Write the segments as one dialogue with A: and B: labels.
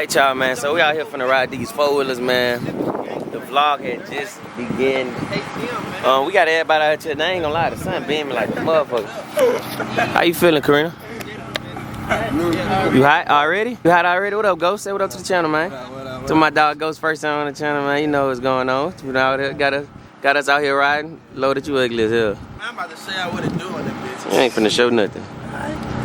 A: Alright, y'all, man. So we out here finna ride these four-wheelers, man. The vlog had just begun. We got everybody out here. I ain't gonna lie, the sun beaming like a motherfucker. How you feeling, Karina? You hot already? You hot already? What up, Ghost? Say what up to the channel, man. To my dog Ghost, first time on the channel, man. You know what's going on. You know, out here, got us out here riding. Loaded, you ugly as hell.
B: Man, I'm about to say I would've doing that bitch.
A: You ain't finna show nothing.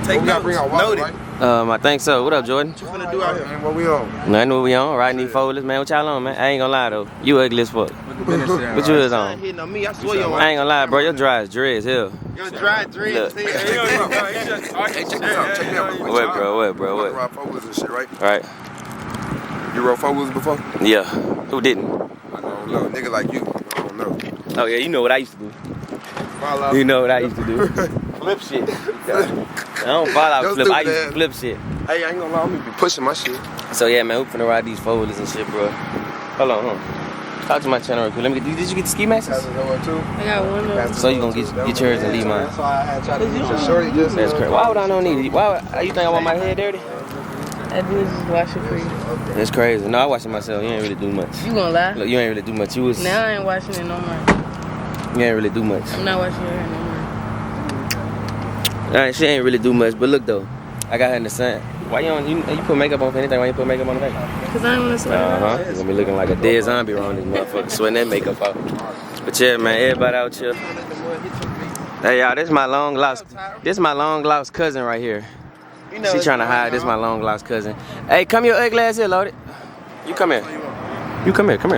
B: Take notes. Note it.
A: I think so. What up, Jordan?
B: What you finna do out here?
C: What we on?
A: Nothing, what we on. Riding these four-wheelers, man. What y'all on, man? I ain't gonna lie, though. You ugly as fuck. What you is on?
B: Hitting on me. I swear you
A: I ain't gonna lie, bro. Your dry is dread as hell.
B: Your dry dreads.
C: Hey, check this out. Check me out.
A: What, bro? What?
C: You ride four-wheelers and shit, right?
A: Right.
C: You rode four-wheelers before?
A: Yeah. Who didn't?
C: I don't know. Nigga like you. I don't know.
A: Oh, yeah. You know what I used to do. You know what I used to do. Flip shit. I don't fall out flip. I used to flip shit.
C: Hey, I ain't gonna lie, me be pushing my shit.
A: So yeah, man, we finna ride these four-wheelers and shit, bro. Hold on, huh? Talk to my channel real quick. Let me get. Did you get the ski masks?
D: I got one of them.
A: So you gonna get yours and leave mine?
D: That's why I had tried to get your shorty just.
A: That's crazy. Why would I don't need it? Why? You think I want my hair dirty?
D: I do just wash it for you.
A: That's crazy. No, I wash it myself. You ain't really do much.
D: You gonna lie?
A: Look, you ain't really do much. You was.
D: Now I ain't washing it no more.
A: You ain't really do much.
D: I'm not washing your hair no more.
A: Alright, she ain't really do much, but look though, I got her in the sun. Why you put makeup on for anything? Why you put makeup on the face?
D: Cause I don't wanna sweat.
A: You're gonna be looking like a dead zombie around this motherfucker, sweating that makeup out. But yeah, man, everybody out here. Hey y'all, this my long lost cousin right here. She trying to hide. This my long lost cousin. Hey, come your ugly ass here, loaded. You come here. You come here. Come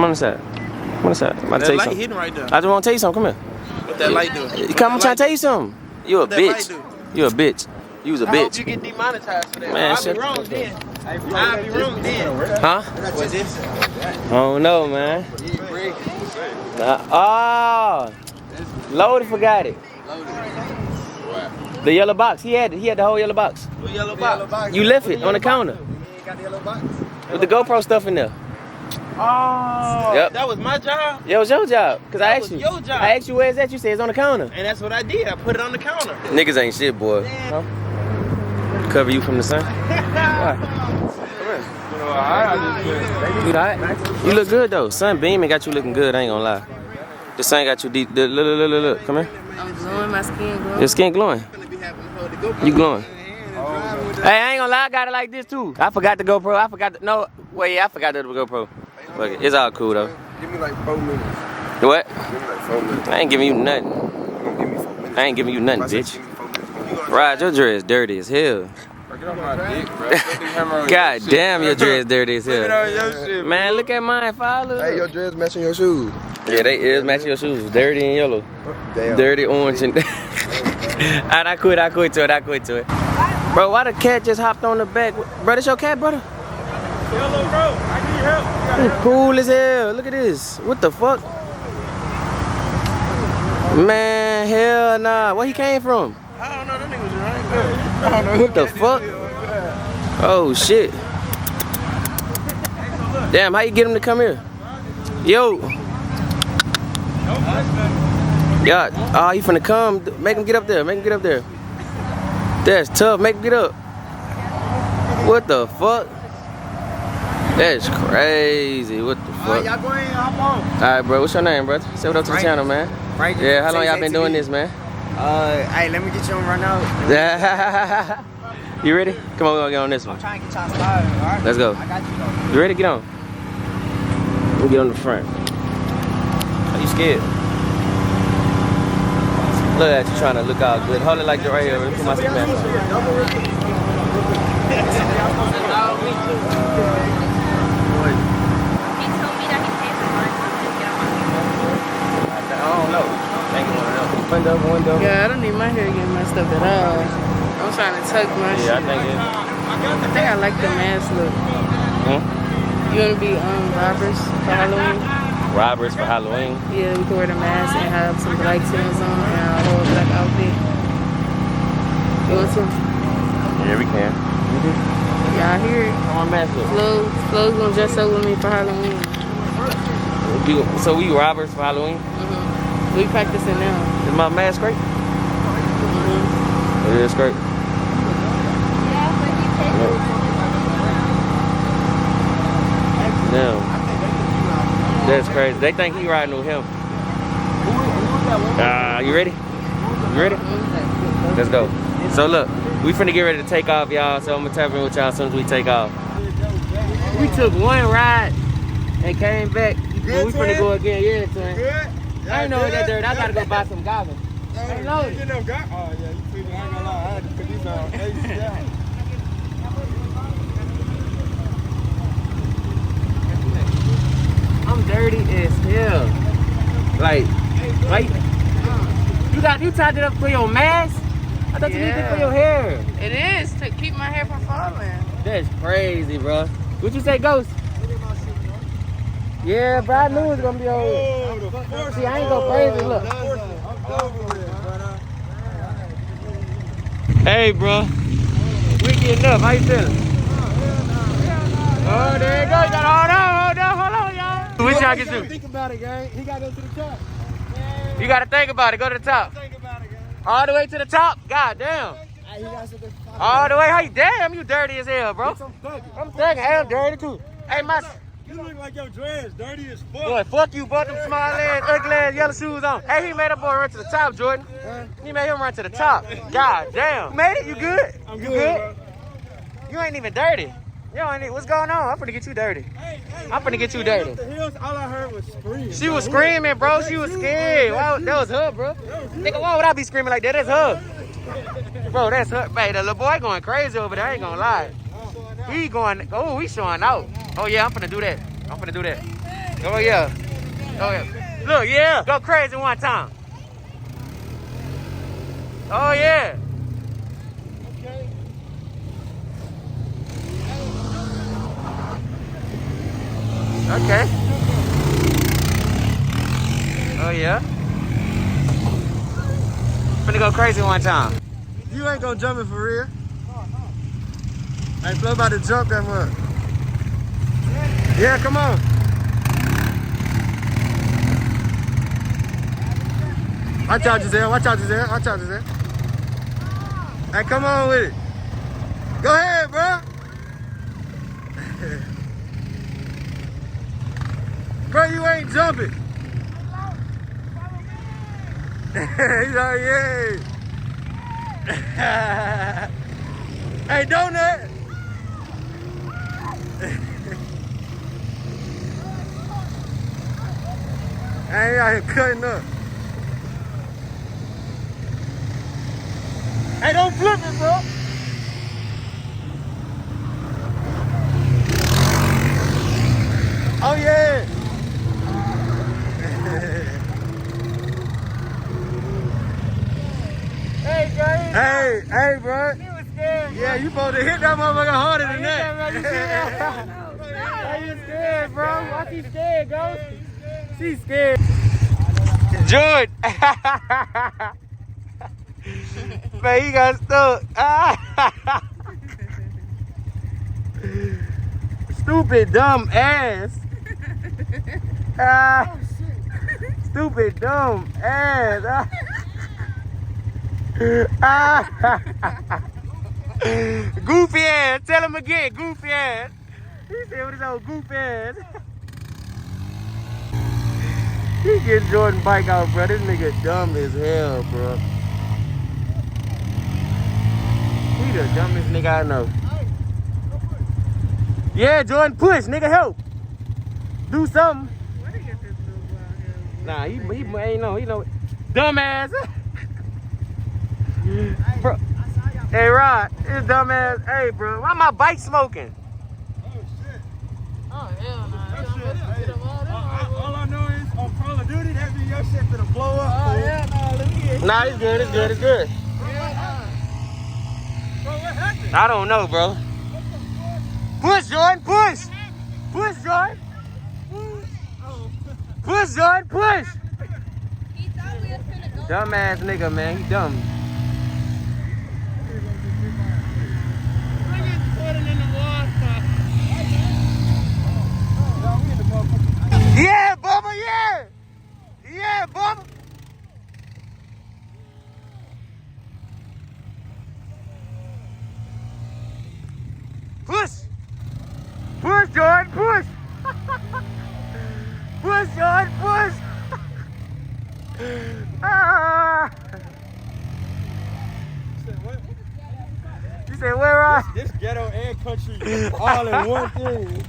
A: on the side. Come on the side. I'm about to tell you something.
B: Hitting right there.
A: I just want to tell you something. Come here.
B: What that light do?
A: Come, I'm trying to tell you something. You a bitch. You a bitch. You was a
B: I hope
A: bitch.
B: you get demonetized for that.
A: Man,
B: I'll be wrong then. I'll be wrong then.
A: Huh?
B: What's this?
A: I don't know, man. Oh, Loaded forgot it. The yellow box. He had the whole yellow box.
B: What yellow box?
A: You left it on the counter.
D: You ain't got the yellow box.
A: With the GoPro stuff in there.
B: Oh,
A: yep.
B: That was my job?
A: Yeah, it was your job. Cause I asked you.
B: Your job.
A: I asked you where's that? You said it's on the counter.
B: And that's what I did. I put it on the counter.
A: Niggas ain't shit, boy. Huh? Cover you from the sun. You look good though. Sun beaming got you looking good. I ain't gonna lie. The sun got you deep. Look. Come here.
D: I'm glowing. My skin glowing.
A: Your skin glowing. You glowing. Hey, I ain't gonna lie, I got it like this too. I forgot the GoPro. I forgot the GoPro. Fuck it. It's all cool though.
C: Give me like 4 minutes.
A: What?
C: Give me like 4 minutes.
A: I ain't giving you nothing.
C: You gonna give me 4 minutes?
A: I ain't giving you nothing, bitch.
C: Give me 4 minutes.
A: Rod, your dress dirty as hell.
C: Get off my dick, bro.
A: God damn, your dress dirty as hell.
C: Your shit,
A: man, look at mine, follow.
C: Hey, your dress matching your shoes.
A: Yeah, they is matching your shoes. Dirty and yellow.
C: Damn.
A: Dirty orange and. Alright, I quit to it. Bro, why the cat just hopped on the back? Bro, this your cat, brother?
B: Hello, bro. I need help.
A: It's cool as hell. Look at this. What the fuck? Man, hell nah. Where he came from?
B: I don't know. That nigga was right there. I don't know.
A: What the fuck? Oh shit. Damn, how you get him to come here? Yo. Yeah. Oh, he finna come. Make him get up there. That's tough. Make him get up. What the fuck? That's crazy. What the fuck?
D: Y'all going hop on.
A: Alright, bro. What's your name, brother? Say what up to the channel, man.
D: Right.
A: Yeah, how long y'all been doing this, man?
D: Hey, let me get you on right now.
A: You ready? Come on, we're gonna get on this one.
D: I'm trying to get y'all started, alright?
A: Let's go.
D: I got you though.
A: You ready? Get on. We'll get on the front. Are you scared? Look at you trying to look all good. Hold it like you're right here. Let me put my mask on. I don't know. Window.
D: Yeah, I don't need my hair getting messed up at all. I'm trying to tuck my shit.
A: Yeah, I think
D: I like the mask look. You wanna be robbers for Halloween?
A: Robbers for Halloween.
D: Yeah, we can wear the mask and have some black tins on and a whole black outfit. You want to?
A: Yeah, we can.
D: Y'all hear it?
A: How my mask look?
D: Flo's gonna dress up with me for Halloween.
A: So we robbers for Halloween?
D: We practicing now.
A: Is my mask great? It is great. Damn. That's crazy. They think he riding with him. You ready? You ready? Let's go. So look, we finna get ready to take off, y'all. So I'm gonna tap in with y'all as soon as we take off. We took one ride and came back. But we finna go again. Yeah, twin.
C: Good?
A: I ain't know that dirt. I gotta go buy some goggles. Ain't know it.
C: Oh, yeah, you feel me? I ain't gonna lie. I had to put these on.
A: I'm dirty as hell. Like, you tied it up for your mask? I thought you needed it for your hair.
D: It is to keep my hair from falling.
A: That's crazy, bro. What'd you say, Ghost? Yeah, bro, I knew it was gonna be over. See, I ain't go crazy, look. Hey, bro. We getting up. How you feeling? Oh, there you go. You gotta hold on, y'all. What y'all can do?
C: Think about it, gang. He gotta go to the top.
A: You gotta think about it. Go to the top.
C: Think about it, gang.
A: All the way to the top. God damn.
C: He got something.
A: All the way. How you? Damn, you dirty as hell, bro. I'm thugging. Hey, I'm dirty too. Hey, my.
C: You look like your dreads dirty as fuck.
A: Boy, fuck you, bought them small ass, ugly ass, yellow shoes on. Hey, he made that boy run to the top, Jordan. He made him run to the top. God damn. You made it? You good?
C: I'm
A: You
C: good, bro.
A: You ain't even dirty. You ain't, what's going on? I'm finna get you dirty. I'm finna get you dirty.
C: The hills, all I heard was screaming.
A: She was screaming, bro. She was scared. Wow, that was her, bro. Nigga, why would I be screaming like that? That's her. Bro, that's her. Man, the little boy going crazy over there. I ain't gonna lie. He going, oh, he showing out. Oh, yeah, I'm finna do that. I'm finna do that. Oh, yeah. Oh, yeah. Look, yeah. Go crazy one time. Oh, yeah. Okay. Oh, yeah. Finna go crazy one time.
C: You ain't gonna jump it for real. Hey, Flo about to jump that one. Yeah, come on. Watch out, Giselle. Watch out, Giselle. Watch out, Giselle. Hey, come on with it. Go ahead, bro. Bro, you ain't jumping. He's like, yeah. Hey, donut. I ain't out here cutting up. Hey, don't flip it, bro. Oh, yeah.
A: Hey, bro.
C: Hey, bro.
A: He was scared, bro.
C: Yeah, you supposed to hit that motherfucker harder than that.
A: Why you scared, bro? Why she scared, Ghost? She's scared. Jordan. Man, he got stuck. Stupid dumb ass. Stupid dumb ass. Goofy ass. Tell him again, goofy ass. He said with his old goofy ass. He getting Jordan bike out, bro. This nigga dumb as hell, bro. He the dumbest nigga I know. Yeah, Jordan, push, nigga, help. Do something.
D: Where did you get this little boy out here?
A: Nah, he ain't know, he know. Dumbass. Bro. Hey, Rod, this dumbass. Hey, bro, why my bike smoking?
D: Oh, hell no.
C: All I know is on Call of Duty, that be your shit finna blow up.
D: Oh, hell no. Look here.
A: Nah, it's good, it's good, it's good.
C: Bro, what happened?
A: I don't know, bro. Push, Jordan, push. Push, Jordan. Push, Jordan, push.
D: He thought we was finna go.
A: Dumbass nigga, man, he dumb.
D: Look at Jordan in the water.
A: Yeah, Bubba, yeah. Yeah, Bubba. Push. Push, Jordan, push. Push, Jordan, push. Ah. You said where I?
C: This ghetto and country all in one thing.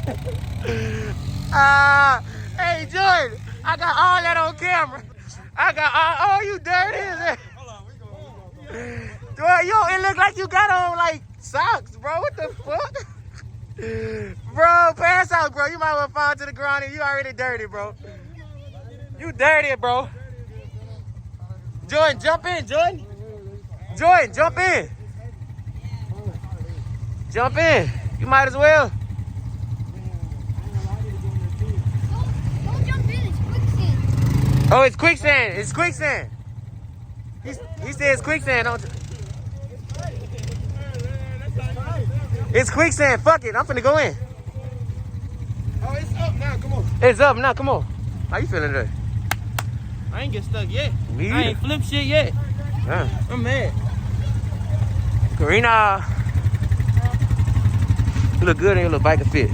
A: Hey, Jordan, I got all that on camera. I got all you dirty as that.
C: Hold on, we going.
A: Jordan, yo, it look like you got on like socks, bro. What the fuck? Bro, pass out, bro. You might well fall to the ground and you already dirty, bro. You dirty, bro. Jordan, jump in, Jordan. Jordan, jump in. Jump in. You might as well.
E: Don't jump in, it's quicksand.
A: Oh, it's quicksand. It's quicksand. He said it's quicksand. Don't you? It's quicksand. Fuck it. I'm finna go in.
B: Oh, it's up now. Come on.
A: It's up now. Come on. How you feeling today?
B: I ain't get stuck yet.
A: Me
B: I ain't flipped shit yet. I'm mad.
A: Karina. You look good in your little bike fit.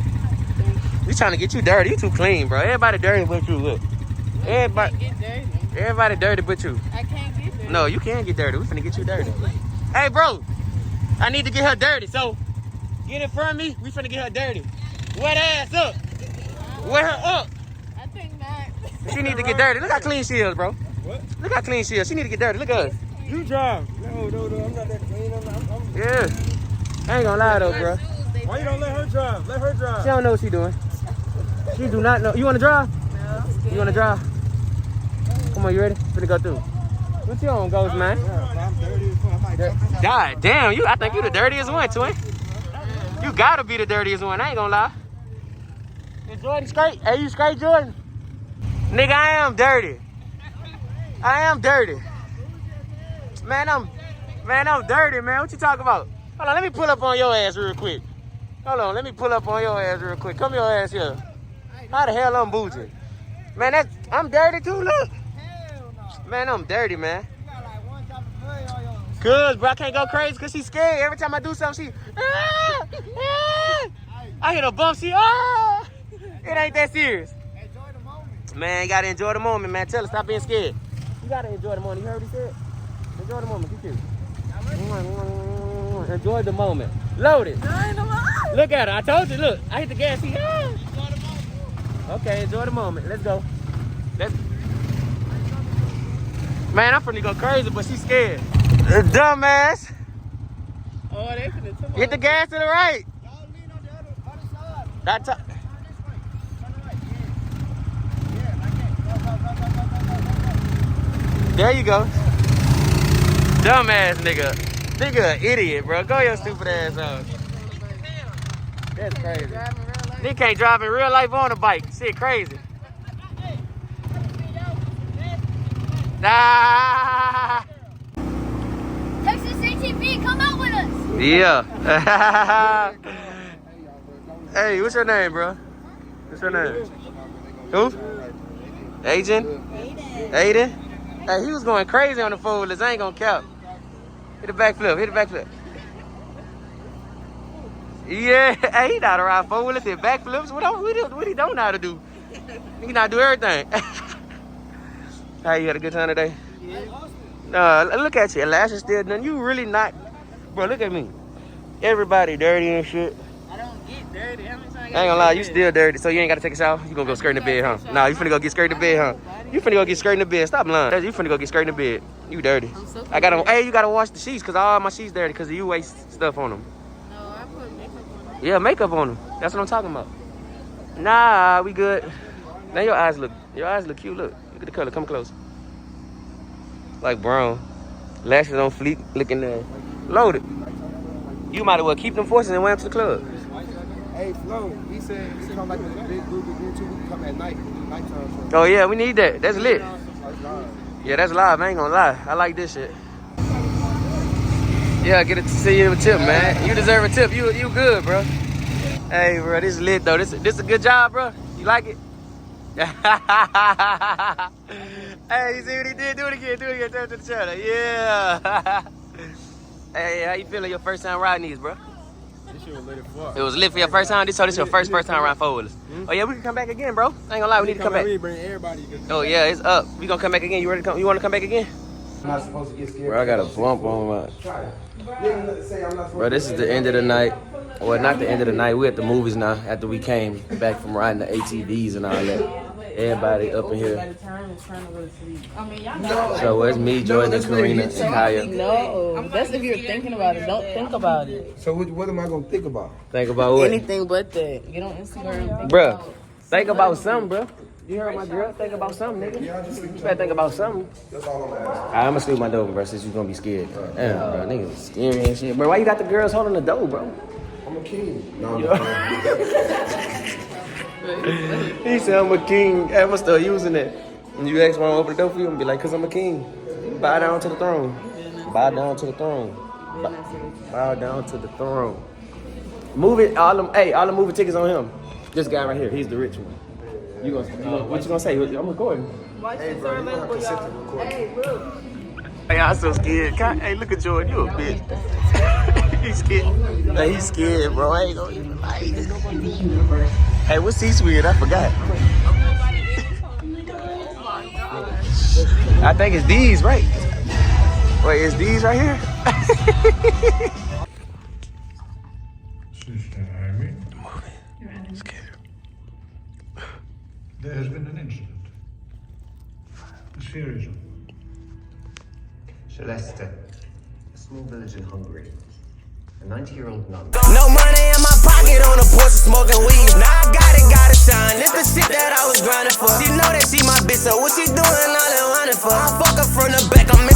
A: We trying to get you dirty. You too clean, bro. Everybody dirty but you. Look. Everybody.
D: Get dirty.
A: Everybody dirty but you.
D: I can't get dirty.
A: No, you can get dirty. We finna get you dirty. Hey, bro. I need to get her dirty. So, get in front of me. We finna get her dirty. Wet ass up. Wet her up.
D: I think not.
A: She need to get dirty. Look how clean she is, bro.
C: What?
A: Look how clean she is. She need to get dirty. Look at us.
C: You drive. No, I'm not that clean. I'm
A: Yeah. I ain't gonna lie though, bro.
C: Why you don't let her drive? Let her drive.
A: She don't know what she doing. She do not know. You wanna drive?
D: No.
A: You wanna drive? Come on, you ready? Finna go through. What you on, Ghost, man?
C: I'm dirty as fuck. I might jump in.
A: God damn, I think you the dirtiest one, twin. You gotta be the dirtiest one, I ain't gonna lie. Is Jordan straight? Are you straight, Jordan? Nigga, I am dirty. I am dirty. Man, I'm dirty, man. What you talking about? Hold on, let me pull up on your ass real quick. Hold on, let me pull up on your ass real quick. Come your ass here. How the hell I'm bougie? Man, I'm dirty too, look. Man, I'm dirty, man. Cuz, bro, I can't go crazy because she's scared. Every time I do something, she, I hit a bump, she, It ain't that serious.
B: Enjoy the moment.
A: Man, you gotta enjoy the moment, man. Tell her, stop being scared. You gotta enjoy the moment. You heard what he said? Enjoy the moment. Get you. Enjoy the moment. Load it. Look at her. I told you, look. I hit the gas. She, Okay, enjoy the moment. Let's go. Man, I'm finna go crazy, but she's scared. Dumbass.
D: Oh, they finna tell me.
A: Hit the gas to the right.
B: Y'all lean on the other side.
A: That's
B: Turn this way. Turn the right. Yeah, like that. Go.
A: There you go. Dumbass nigga. Nigga an idiot, bro. Go your stupid ass out. That's crazy. Nigga can't drive in real life on a bike. Shit crazy. Nah.
E: Texas ATV, come out with us.
A: Yeah. Hey, what's your name, bro? What's your name? Who? Agent? Aiden? Hey, he was going crazy on the four-wheelers. I ain't gonna count. Hit a backflip. Hit a backflip. Yeah. Hey, he know how to ride four-wheelers. Hit backflips. What he don't know how to do? He can not do everything. Hey, you had a good time today? Yeah. Look at you. Your lashes still done. You really not. Bro, look at me. Everybody dirty and shit.
D: I don't get dirty. How many times
A: I ain't gonna lie, you still dirty, so you ain't gotta take a shower. You gonna go skirt in the bed, huh? Nah, you finna go get skirt in the bed, huh? You finna go get skirt in the bed. Stop lying. You finna go get skirt in the bed. You dirty. I gotta. Hey, you gotta wash the sheets, cause all my sheets dirty, cause you waste stuff on them.
D: No, I put makeup on.
A: Yeah, makeup on them. That's what I'm talking about. Nah, we good. Now your eyes look cute. Look at the color. Come close. Like brown. Lashes on fleek, looking loaded. You might as well keep them forces and wear them to the club.
C: Hey, Flo, he said he come like a big group of you two. We can come at night. Nighttime.
A: Oh yeah, we need that. That's lit. Yeah, that's live. I ain't gonna lie. I like this shit. Yeah, get it to see you a tip, man. You deserve a tip. You good, bro. Hey, bro, this is lit though. This a good job, bro. You like it? Hey, you see what he did? Do it again. Turn to the channel. Yeah. Hey, how you feeling your first time riding these, bro?
C: This shit was lit as fuck.
A: It was lit for your first time? This your first time around four-wheelers. Oh yeah, we can come back again, bro. I ain't gonna lie, we need to come back.
C: We bring everybody.
A: Oh yeah, it's up. We gonna come back again. You ready to come? You wanna come back again?
B: I'm not supposed to get scared.
A: Bro, I got a bump on my. Bro, this is the end of the night. Well, not the end of the night. We're at the movies now after we came back from riding the ATV'S and all that. Everybody up in here. So it's me, Jordan, and Karina, and Kaya.
D: No, that's if you're thinking about it. Don't think about it.
B: So what am I gonna think about?
A: Think about what?
D: Anything but that. Get on Instagram. Think
A: Bruh,
D: about
A: think about something, bro. You heard my girl? Think about something, nigga. You better think about something.
B: That's all I'm asking.
A: I'm gonna sleep my door, bro, since you gonna be scared. Damn, bro, niggas scary and shit. Bro, why you got the girls holding the door, bro?
B: I'm a king. No, I'm not.
A: He said I'm a king. I'm gonna start using it. And you ask why I open the door for you, I'm gonna be like, cause I'm a king. Bow down to the throne. Bow down to the throne. Bow down to the throne. Move it, all the movie tickets on him. This guy right here, he's the rich one. What you gonna say? I'm recording.
C: Hey, bro, you gonna have to sit to record.
A: Hey, I'm so scared. Hey, look at Jordan, you a bitch. He's scared. Hey, he's scared, bro. I ain't gonna even lie. Hey, what's C-Suite? I forgot. I think it's these, right? Wait, it's these right here?
F: Sister Amy,
A: I'm scared.
F: there has been an incident. A series of
G: Celeste, a small village in Hungary. A 90-year-old nun.
H: No money in my pocket on the porch smoking weed. Now I gotta shine. It's the shit that I was grinding for. She know that she my bitch, so what she doing all that running for? I fuck her from the back, I'm